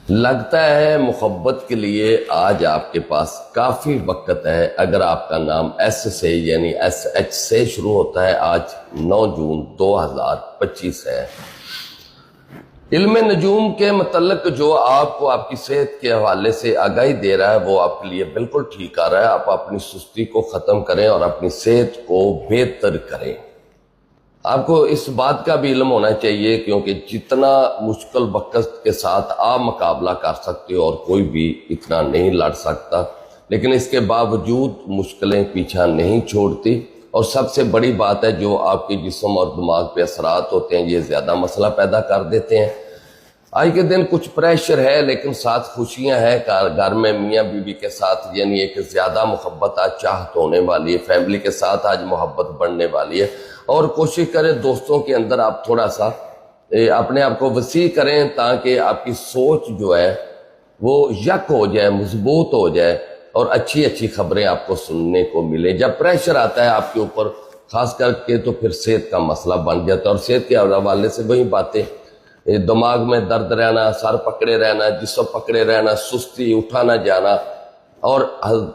لگتا ہے محبت کے لیے آج آپ کے پاس کافی وقت ہے۔ اگر آپ کا نام ایس سے یعنی ایس ایچ سے شروع ہوتا ہے، آج 9 جون 2025 ہے۔ علم نجوم کے متعلق جو آپ کو آپ کی صحت کے حوالے سے آگاہی دے رہا ہے وہ آپ کے لیے بالکل ٹھیک آ رہا ہے۔ آپ اپنی سستی کو ختم کریں اور اپنی صحت کو بہتر کریں۔ آپ کو اس بات کا بھی علم ہونا چاہیے کیونکہ جتنا مشکل وقت کے ساتھ آپ مقابلہ کر سکتے ہو اور کوئی بھی اتنا نہیں لڑ سکتا، لیکن اس کے باوجود مشکلیں پیچھا نہیں چھوڑتی، اور سب سے بڑی بات ہے جو آپ کے جسم اور دماغ پہ اثرات ہوتے ہیں یہ زیادہ مسئلہ پیدا کر دیتے ہیں۔ آج کے دن کچھ پریشر ہے لیکن ساتھ خوشیاں ہیں۔ گھر میں میاں بیوی کے ساتھ یعنی ایک زیادہ محبت آج چاہت ہونے والی ہے، فیملی کے ساتھ آج محبت بڑھنے والی ہے، اور کوشش کریں دوستوں کے اندر آپ تھوڑا سا اپنے آپ کو وسیع کریں تاکہ آپ کی سوچ جو ہے وہ یک ہو جائے، مضبوط ہو جائے، اور اچھی اچھی خبریں آپ کو سننے کو ملیں۔ جب پریشر آتا ہے آپ کے اوپر خاص کر کے تو پھر صحت کا مسئلہ بن جاتا ہے، اور صحت کے حوالے سے وہی باتیں، دماغ میں درد رہنا، سر پکڑے رہنا، جسم پکڑے رہنا، سستی، اٹھا نہ جانا، اور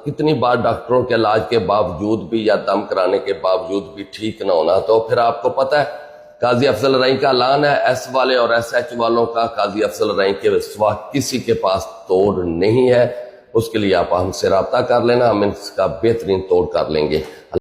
کتنی بار ڈاکٹروں کے علاج کے باوجود بھی یا دم کرانے کے باوجود بھی ٹھیک نہ ہونا۔ تو پھر آپ کو پتہ ہے قاضی افضل رائیں کا اعلان ہے، ایس والے اور ایس ایچ والوں کا قاضی افضل رائیں کے سوا کسی کے پاس توڑ نہیں ہے۔ اس کے لیے آپ ہم سے رابطہ کر لینا، ہم اس کا بہترین توڑ کر لیں گے۔